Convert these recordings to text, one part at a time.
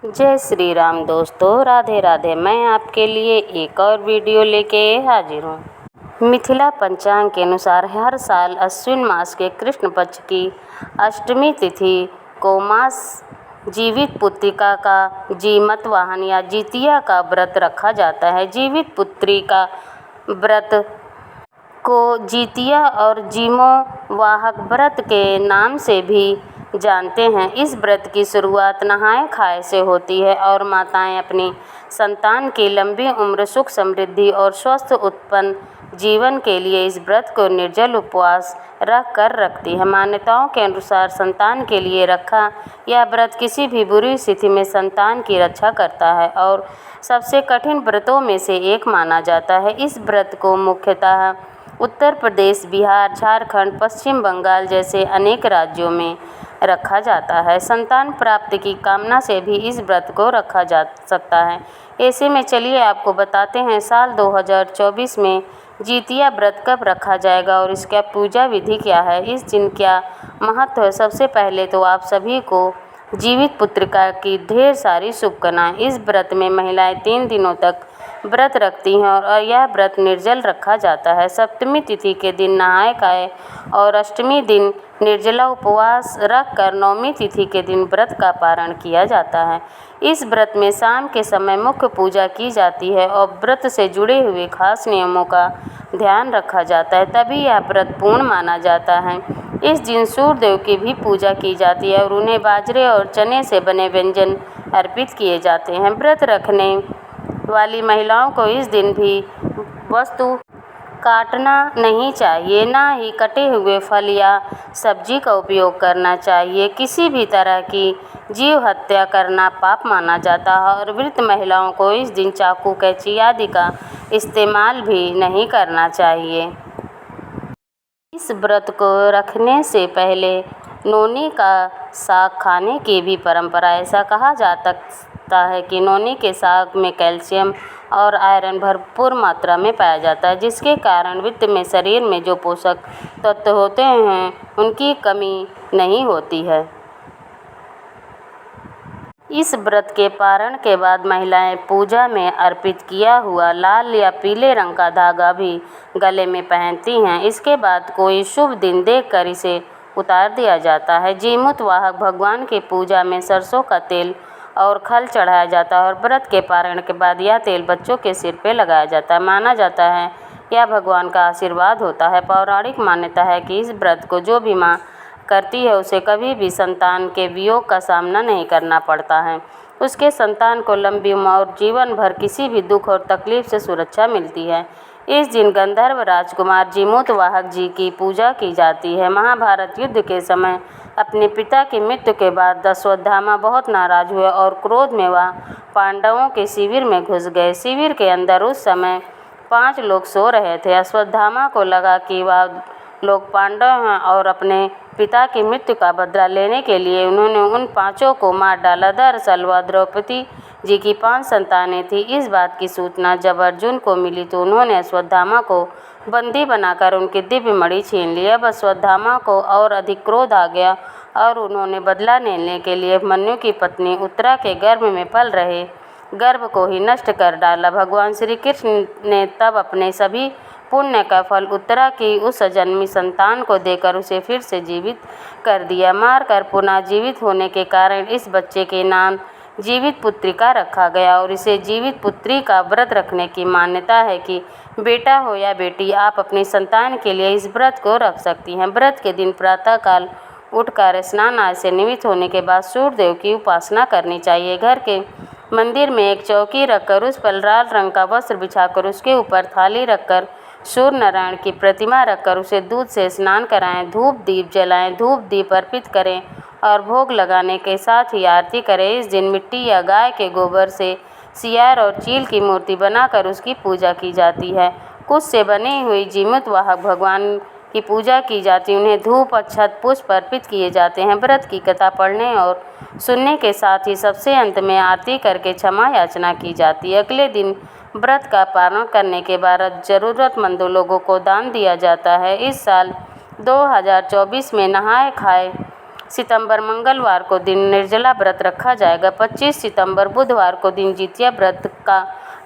जय श्री राम दोस्तों, राधे राधे। मैं आपके लिए एक और वीडियो लेके हाजिर हूँ। मिथिला पंचांग के अनुसार हर साल अश्विन मास के कृष्ण पक्ष की अष्टमी तिथि को मास जीवित पुत्रिका का जीमतवाहन या जितिया का व्रत रखा जाता है। जीवित पुत्रिका व्रत को जितिया और जीमोवाहक व्रत के नाम से भी जानते हैं। इस व्रत की शुरुआत नहाए खाए से होती है और माताएं अपनी संतान की लंबी उम्र, सुख समृद्धि और स्वस्थ उत्पन्न जीवन के लिए इस व्रत को निर्जल उपवास रख कर रखती है। मान्यताओं के अनुसार संतान के लिए रखा यह व्रत किसी भी बुरी स्थिति में संतान की रक्षा करता है और सबसे कठिन व्रतों में से एक माना जाता है। इस व्रत को मुख्यतः उत्तर प्रदेश, बिहार, झारखंड, पश्चिम बंगाल जैसे अनेक राज्यों में रखा जाता है। संतान प्राप्ति की कामना से भी इस व्रत को रखा जा सकता है। ऐसे में चलिए आपको बताते हैं साल 2024 में जितिया व्रत कब रखा जाएगा और इसका पूजा विधि क्या है, इस दिन क्या महत्व है। सबसे पहले तो आप सभी को जीवित पुत्रिका की ढेर सारी शुभकामनाएं। इस व्रत में महिलाएं 3 दिनों तक व्रत रखती हैं और यह व्रत निर्जल रखा जाता है। सप्तमी तिथि के दिन नहाए खाए और अष्टमी दिन निर्जला उपवास रखकर नवमी तिथि के दिन व्रत का पारण किया जाता है। इस व्रत में शाम के समय मुख्य पूजा की जाती है और व्रत से जुड़े हुए खास नियमों का ध्यान रखा जाता है, तभी यह व्रत पूर्ण माना जाता है। इस दिन सूर्य देव की भी पूजा की जाती है और उन्हें बाजरे और चने से बने व्यंजन अर्पित किए जाते हैं। व्रत रखने वाली महिलाओं को इस दिन भी वस्तु काटना नहीं चाहिए, ना ही कटे हुए फल या सब्जी का उपयोग करना चाहिए। किसी भी तरह की जीव हत्या करना पाप माना जाता है और वृद्ध महिलाओं को इस दिन चाकू, कैंची आदि का इस्तेमाल भी नहीं करना चाहिए। इस व्रत को रखने से पहले नोनी का साग खाने की भी परंपरा। ऐसा कहा जाता है कि नोनी के साग में कैल्शियम और आयरन भरपूर मात्रा में पाया जाता है, जिसके कारण वृद्ध में शरीर में जो पोषक तत्व होते हैं उनकी कमी नहीं होती है। इस व्रत के पारण के बाद महिलाएं पूजा में अर्पित किया हुआ लाल या पीले रंग का धागा भी गले में पहनती हैं। इसके बाद कोई शुभ दिन देखकर इसे उतार दिया जाता है। जीमूतवाहक भगवान की पूजा में सरसों का तेल और खल चढ़ाया जाता है और व्रत के पारण के बाद यह तेल बच्चों के सिर पे लगाया जाता है। माना जाता है यह भगवान का आशीर्वाद होता है। पौराणिक मान्यता है कि इस व्रत को जो भी माँ करती है उसे कभी भी संतान के वियोग का सामना नहीं करना पड़ता है। उसके संतान को लंबी उम्र और जीवन भर किसी भी दुख और तकलीफ से सुरक्षा मिलती है। इस दिन गंधर्व राजकुमार जीमूतवाहक जी की पूजा की जाती है। महाभारत युद्ध के समय अपने पिता की मृत्यु के बाद अश्वत्थामा बहुत नाराज हुए और क्रोध में वह पांडवों के शिविर में घुस गए। शिविर के अंदर उस समय 5 लोग सो रहे थे। अश्वत्थामा को लगा कि वह लोग पांडव हैं और अपने पिता की मृत्यु का बदला लेने के लिए उन्होंने उन 5 को मार डाला। दरअसल वह द्रौपदी जी की 5 संतानें थी। इस बात की सूचना जब अर्जुन को मिली तो उन्होंने अश्वत्थामा को बंदी बनाकर उनकी दिव्य मणि छीन ली। अब अश्वत्थामा को और अधिक क्रोध आ गया और उन्होंने बदला लेने के लिए मन्यु की पत्नी उत्तरा के गर्भ में पल रहे गर्भ को ही नष्ट कर डाला। भगवान श्री कृष्ण ने तब अपने सभी पुण्य का फल उत्तरा की उस अजन्मी संतान को देकर उसे फिर से जीवित कर दिया। मारकर पुनः जीवित होने के कारण इस बच्चे के नाम जीवित पुत्रिका रखा गया और इसे जीवित पुत्री का व्रत रखने की मान्यता है कि बेटा हो या बेटी, आप अपनी संतान के लिए इस व्रत को रख सकती हैं। व्रत के दिन प्रातःकाल उठकर स्नान आदि से निवृत्त होने के बाद सूर्य देव की उपासना करनी चाहिए। घर के मंदिर में एक चौकी रखकर उस पर लाल रंग का वस्त्र बिछाकर उसके ऊपर थाली रखकर सूर्य नारायण की प्रतिमा रखकर उसे दूध से स्नान कराएं, धूप दीप जलाएं, धूप दीप अर्पित करें और भोग लगाने के साथ ही आरती करें। इस दिन मिट्टी या गाय के गोबर से सियार और चील की मूर्ति बनाकर उसकी पूजा की जाती है। कुश से बनी हुई जीमूतवाहक भगवान की पूजा की जाती है। उन्हें धूप, अक्षत, पुष्प अर्पित किए जाते हैं। व्रत की कथा पढ़ने और सुनने के साथ ही सबसे अंत में आरती करके क्षमा याचना की जाती है। अगले दिन व्रत का पारण करने के बाद ज़रूरतमंद लोगों को दान दिया जाता है। इस साल 2024 में नहाए खाए सितंबर मंगलवार को दिन निर्जला व्रत रखा जाएगा। 25 सितंबर बुधवार को दिन जितिया व्रत का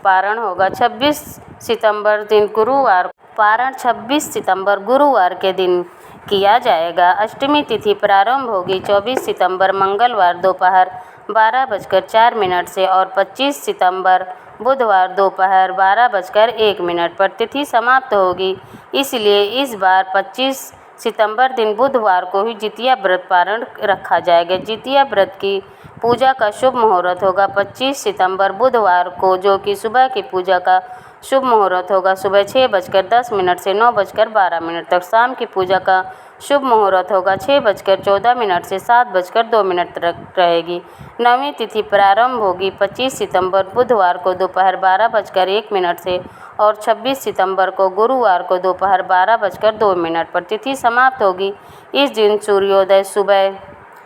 पारण होगा। 26 सितंबर दिन गुरुवार पारण 26 सितंबर गुरुवार के दिन किया जाएगा। अष्टमी तिथि प्रारंभ होगी 24 सितंबर मंगलवार दोपहर 12:04 से और 25 सितंबर बुधवार दोपहर 12:01 पर तिथि समाप्त होगी। इसलिए इस बार 25 सितंबर दिन बुधवार को ही जितिया व्रत पारण रखा जाएगा। जितिया व्रत की पूजा का शुभ मुहूर्त होगा 25 सितंबर बुधवार को, जो कि सुबह की पूजा का शुभ मुहूर्त होगा सुबह 6:10 से 9:12 तक। शाम की पूजा का शुभ मुहूर्त होगा 6:14 से 7:02 तक रहेगी। नवमी तिथि प्रारंभ होगी 25 सितंबर बुधवार को दोपहर 12:01 से और 26 सितंबर को गुरुवार को दोपहर 12:02 पर तिथि समाप्त होगी। इस दिन सूर्योदय सुबह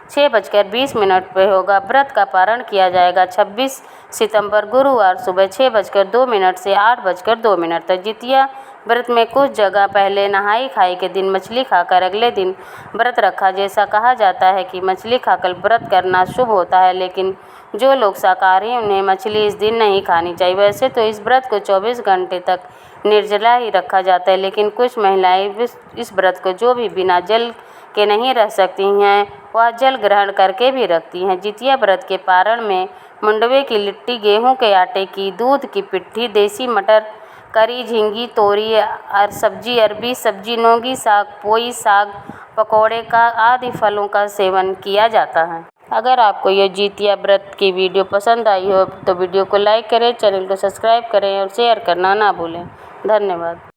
6:20 पर होगा। व्रत का पारण किया जाएगा 26 सितंबर गुरुवार सुबह 6:02 से 8:02 तक। जितिया व्रत में कुछ जगह पहले नहाई खाई के दिन मछली खाकर अगले दिन व्रत रखा। जैसा कहा जाता है कि मछली खाकर व्रत करना शुभ होता है, लेकिन जो लोग शाकाहारी हैं उन्हें मछली इस दिन नहीं खानी चाहिए। वैसे तो इस व्रत को 24 घंटे तक निर्जला ही रखा जाता है, लेकिन कुछ महिलाएं इस व्रत को जो भी बिना जल के नहीं रह सकती हैं, वह जल ग्रहण करके भी रखती हैं। जितिया व्रत के पारण में मुंडवे की लिट्टी, गेहूं के आटे की, दूध की पिट्ठी, देसी मटर, करी, झींगी, तोरी सब्जी, अरबी सब्जी, नौगी साग, पोई साग, पकौड़े का आदि फलों का सेवन किया जाता है। अगर आपको यह जितिया व्रत की वीडियो पसंद आई हो तो वीडियो को लाइक करें, चैनल को सब्सक्राइब करें और शेयर करना ना भूलें। धन्यवाद।